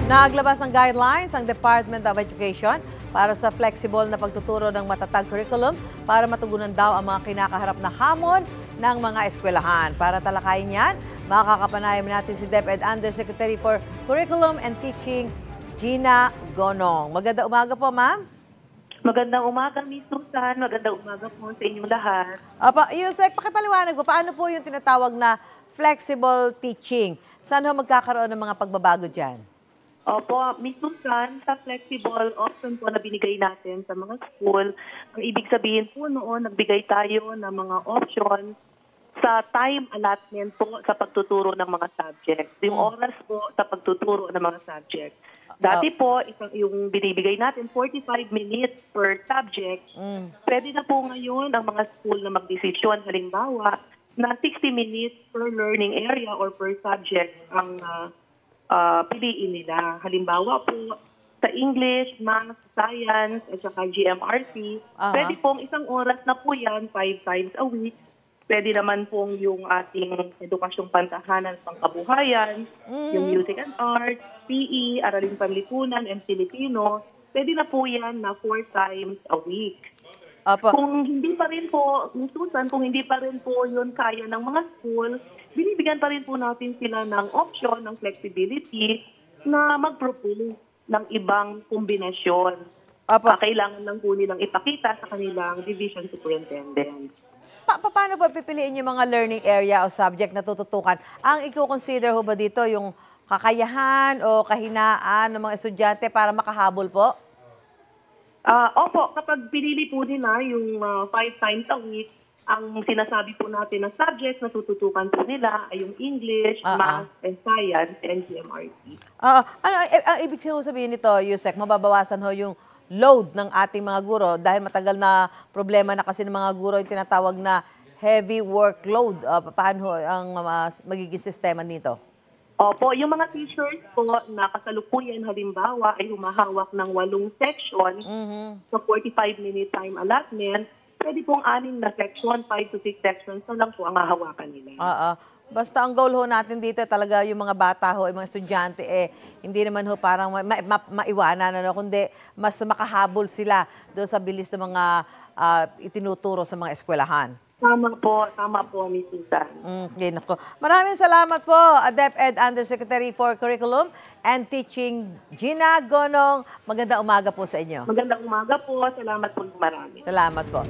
Naglabas ng guidelines ang Department of Education para sa flexible na pagtuturo ng matatag curriculum para matugunan daw ang mga kinakaharap na hamon ng mga eskwelahan. Para talakayin yan, makakapanayam natin si DepEd Undersecretary for Curriculum and Teaching, Gina Gonong. Magandang umaga po, ma'am. Magandang umaga, Ms. Susan. Magandang umaga po sa inyong lahat. Opo, Yusek, pakipaliwanag po, paano po yung tinatawag na flexible teaching? Saan ho magkakaroon ng mga pagbabago dyan? Opo, Ms. Susan, sa flexible option po na binigay natin sa mga school, ang ibig sabihin po noon, nagbigay tayo ng mga option sa time allotment po sa pagtuturo ng mga subjects. Yung oras po sa pagtuturo ng mga subjects. Dati po, yung binibigay natin, 45 minutes per subject. Pwede na po ngayon ang mga school na magdesisyon, halimbawa, na 60 minutes per learning area or per subject ang piliin nila. Halimbawa po, sa English, Math, Science, at saka GMRC, pwede pong isang oras na po yan, 5 times a week. Pwede naman pong yung ating edukasyong pantahanan pang kabuhayan, yung music and art, PE, Araling Panlipunan, and Filipino. Pwede na po yan na 4 times a week. Opo. Kung hindi pa rin po, Susan, kung hindi pa rin po yun kaya ng mga school, binibigyan pa rin po natin sila ng option, ng flexibility na mag-propose ng ibang kombinasyon. Opo. Kailangan lang po nilang ipakita sa kanilang division superintendent. Paano po pipiliin yung mga learning area o subject na tututukan? Ang i-consider ho ba dito yung kakayahan o kahinaan ng mga estudyante para makahabol po? Opo, kapag pinili po nila yung 5 times a week, ang sinasabi po natin na subjects na tututukan po nila ay yung English, Math, and Science, and GMRC. Ang ibig sabihin nito, Yusek, mababawasan ho yung load ng ating mga guro dahil matagal na problema na kasi ng mga guro yung tinatawag na heavy workload. Paano ang magiging sistema nito? Opo, yung mga teachers po na kasalukuyan halimbawa ay humahawak ng 8 section sa 45-minute time allotment, pwede pong 6 na section, 5 to 6 sections na lang po ang hahawakan nila. Basta ang goal ho natin dito talaga yung mga bata ho, yung mga estudyante, hindi naman ho parang maiwanan, kundi mas makahabol sila doon sa bilis ng mga itinuturo sa mga eskwelahan. Tama po, Ms. Susan. Okay, nako. Maraming salamat po, DepEd Undersecretary for Curriculum and Teaching, Gina Gonong. Magandang umaga po sa inyo. Magandang umaga po. Salamat po marami. Salamat po.